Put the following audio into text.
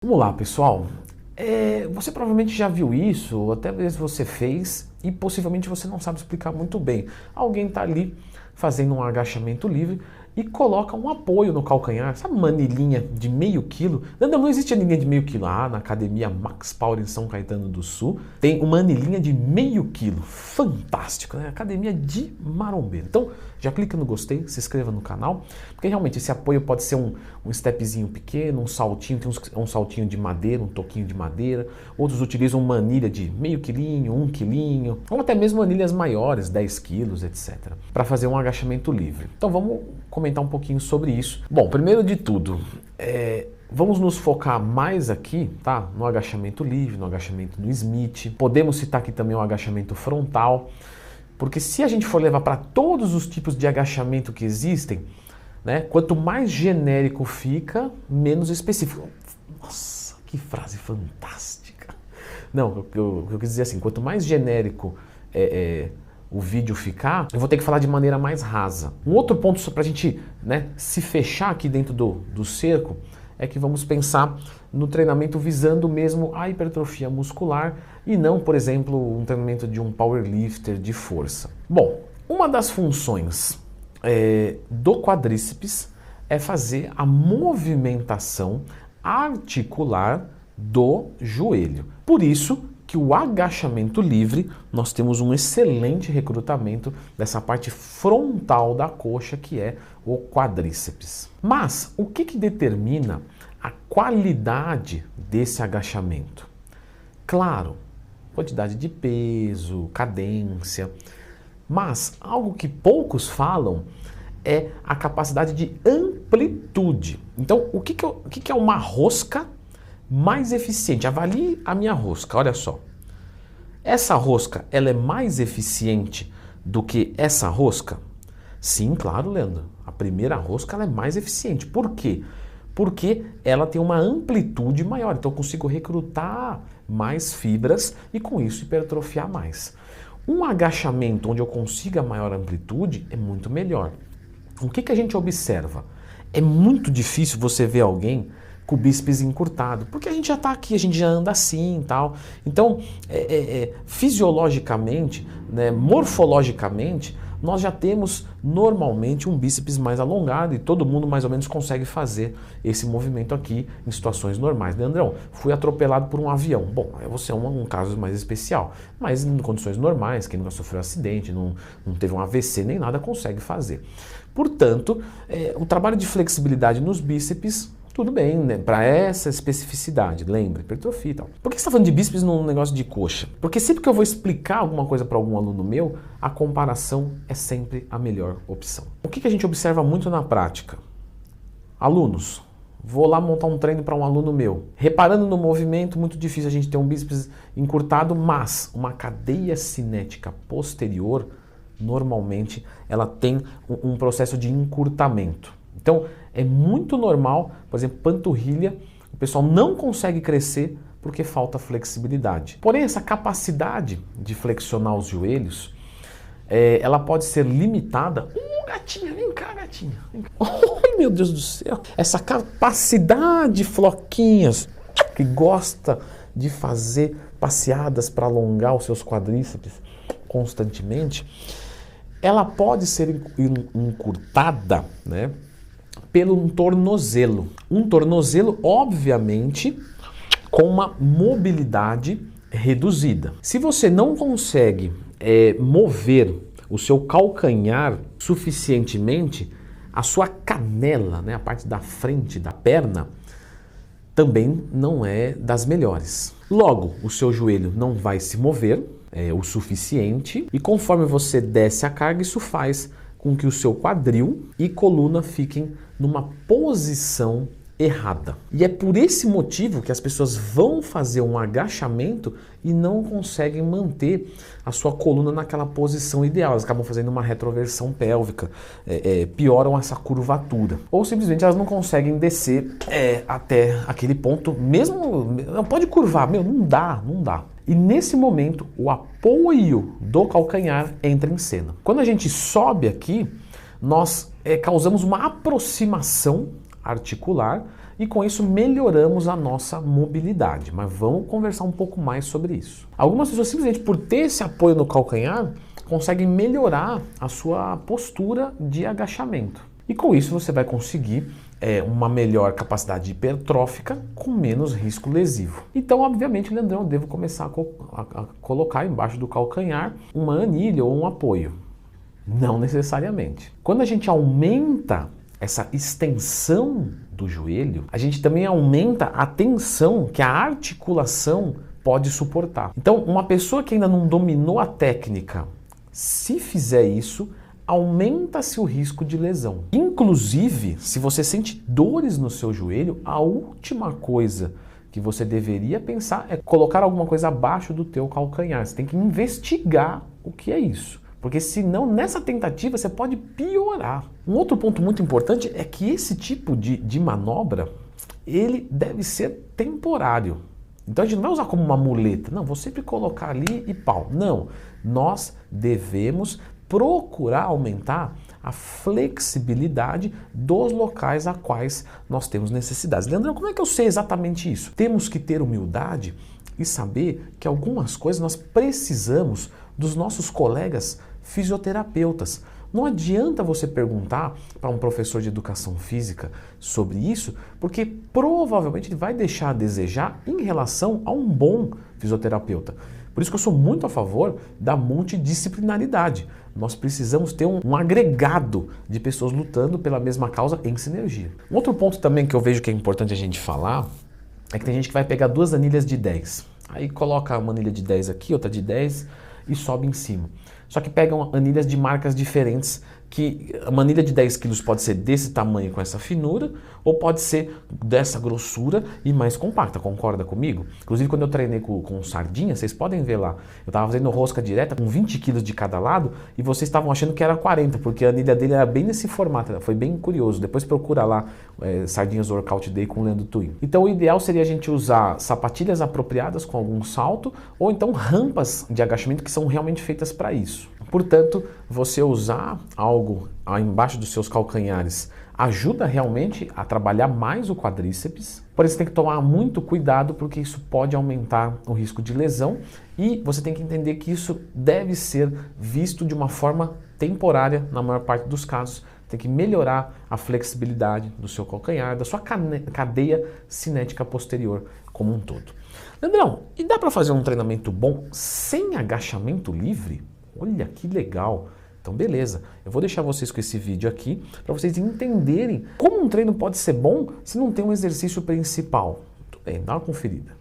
Vamos lá, pessoal. Você provavelmente já viu isso, ou até mesmo você fez, e possivelmente você não sabe explicar muito bem. Alguém está ali fazendo um agachamento livre e coloca um apoio no calcanhar, sabe, uma anilhinha de meio quilo? Não existe anilhinha de meio quilo. Na academia Max Power em São Caetano do Sul tem uma anilhinha de meio quilo. Fantástico, né? Academia de marombeiro. Então, já clica no gostei, se inscreva no canal, porque realmente esse apoio pode ser um stepzinho pequeno, um saltinho, tem um saltinho de madeira, um toquinho de madeira. Outros utilizam uma anilha de meio quilinho, 1 quilinho, ou até mesmo anilhas maiores, 10 quilos, etc. para fazer um agachamento livre. Então vamos comentar um pouquinho sobre isso. Bom, primeiro de tudo, vamos nos focar mais aqui, tá? No agachamento livre, no agachamento no Smith. Podemos citar aqui também o agachamento frontal, porque se a gente for levar para todos os tipos de agachamento que existem, né, quanto mais genérico fica, menos específico. Nossa, que frase fantástica! Não, eu quis dizer assim, quanto mais genérico o vídeo ficar, eu vou ter que falar de maneira mais rasa. Um outro ponto para a gente, né, se fechar aqui dentro do cerco é que vamos pensar no treinamento visando mesmo a hipertrofia muscular e não, por exemplo, um treinamento de um powerlifter de força. Bom, uma das funções do quadríceps é fazer a movimentação articular do joelho. Por isso que o agachamento livre, nós temos um excelente recrutamento dessa parte frontal da coxa, que é o quadríceps. Mas o que determina a qualidade desse agachamento? Claro, quantidade de peso, cadência, mas algo que poucos falam é a capacidade de amplitude. Então, o que é uma rosca mais eficiente? Avalie a minha rosca, olha só. Essa rosca, ela é mais eficiente do que essa rosca? Sim, claro, Leandro. A primeira rosca ela é mais eficiente. Por quê? Porque ela tem uma amplitude maior. Então eu consigo recrutar mais fibras e com isso hipertrofiar mais. Um agachamento onde eu consiga maior amplitude é muito melhor. O que a gente observa? É muito difícil você ver alguém com o bíceps encurtado, porque a gente já está aqui, a gente já anda assim e tal. Então, fisiologicamente, né, morfologicamente, nós já temos normalmente um bíceps mais alongado e todo mundo mais ou menos consegue fazer esse movimento aqui em situações normais. Leandrão, fui atropelado por um avião. Bom, você é um caso mais especial, mas em condições normais, quem nunca sofreu acidente, não teve um AVC nem nada, consegue fazer. Portanto, o trabalho de flexibilidade nos bíceps, tudo bem, né? Para essa especificidade, lembra, hipertrofia e tal. Por que você está falando de bíceps num negócio de coxa? Porque sempre que eu vou explicar alguma coisa para algum aluno meu, a comparação é sempre a melhor opção. O que a gente observa muito na prática? Alunos, vou lá montar um treino para um aluno meu. Reparando no movimento, muito difícil a gente ter um bíceps encurtado, mas uma cadeia cinética posterior, normalmente, ela tem um processo de encurtamento. Então, é muito normal, por exemplo, panturrilha, o pessoal não consegue crescer porque falta flexibilidade. Porém, essa capacidade de flexionar os joelhos, ela pode ser limitada. Gatinha, vem cá, gatinha. Vem cá. Oh, meu Deus do céu. Essa capacidade, floquinhas, que gosta de fazer passeadas para alongar os seus quadríceps constantemente, ela pode ser encurtada, né, pelo um tornozelo. Um tornozelo, obviamente, com uma mobilidade reduzida. Se você não consegue mover o seu calcanhar suficientemente, a sua canela, né, a parte da frente da perna, também não é das melhores. Logo, o seu joelho não vai se mover o suficiente e conforme você desce a carga, isso faz com que o seu quadril e coluna fiquem numa posição errada. E é por esse motivo que as pessoas vão fazer um agachamento e não conseguem manter a sua coluna naquela posição ideal. Elas acabam fazendo uma retroversão pélvica, pioram essa curvatura. Ou simplesmente elas não conseguem descer até aquele ponto, mesmo... Não pode curvar, não dá. E nesse momento, o apoio do calcanhar entra em cena. Quando a gente sobe aqui, nós causamos uma aproximação articular e com isso melhoramos a nossa mobilidade. Mas vamos conversar um pouco mais sobre isso. Algumas pessoas simplesmente por ter esse apoio no calcanhar conseguem melhorar a sua postura de agachamento. E com isso você vai conseguir uma melhor capacidade hipertrófica com menos risco lesivo. Então, obviamente, Leandrão, eu devo começar a colocar embaixo do calcanhar uma anilha ou um apoio. Não necessariamente. Quando a gente aumenta essa extensão do joelho, a gente também aumenta a tensão que a articulação pode suportar. Então, uma pessoa que ainda não dominou a técnica, se fizer isso, aumenta-se o risco de lesão. Inclusive, se você sente dores no seu joelho, a última coisa que você deveria pensar é colocar alguma coisa abaixo do teu calcanhar. Você tem que investigar o que é isso. Porque senão, nessa tentativa, você pode piorar. Um outro ponto muito importante é que esse tipo de manobra, ele deve ser temporário. Então a gente não vai usar como uma muleta. Não, vou sempre colocar ali e pau. Não, nós devemos procurar aumentar a flexibilidade dos locais a quais nós temos necessidades. Leandrão, como é que eu sei exatamente isso? Temos que ter humildade e saber que algumas coisas nós precisamos dos nossos colegas fisioterapeutas. Não adianta você perguntar para um professor de educação física sobre isso, porque provavelmente ele vai deixar a desejar em relação a um bom fisioterapeuta. Por isso que eu sou muito a favor da multidisciplinaridade. Nós precisamos ter um agregado de pessoas lutando pela mesma causa em sinergia. Um outro ponto também que eu vejo que é importante a gente falar é que tem gente que vai pegar duas anilhas de 10. Aí coloca uma anilha de 10 aqui, outra de 10 e sobe em cima. Só que pegam anilhas de marcas diferentes, que uma anilha de 10 quilos pode ser desse tamanho com essa finura, ou pode ser dessa grossura e mais compacta, concorda comigo? Inclusive quando eu treinei com sardinha, vocês podem ver lá, eu estava fazendo rosca direta com 20 quilos de cada lado e vocês estavam achando que era 40, porque a anilha dele era bem nesse formato, foi bem curioso. Depois procura lá, Sardinhas Workout Day com o Leandro Twin. Então o ideal seria a gente usar sapatilhas apropriadas com algum salto, ou então rampas de agachamento que são realmente feitas para isso. Portanto, você usar algo embaixo dos seus calcanhares ajuda realmente a trabalhar mais o quadríceps, porém você tem que tomar muito cuidado porque isso pode aumentar o risco de lesão e você tem que entender que isso deve ser visto de uma forma temporária na maior parte dos casos. Tem que melhorar a flexibilidade do seu calcanhar, da sua cadeia cinética posterior como um todo. Leandrão, e dá para fazer um treinamento bom sem agachamento livre? Olha que legal! Então beleza, eu vou deixar vocês com esse vídeo aqui para vocês entenderem como um treino pode ser bom se não tem um exercício principal. Muito bem, dá uma conferida.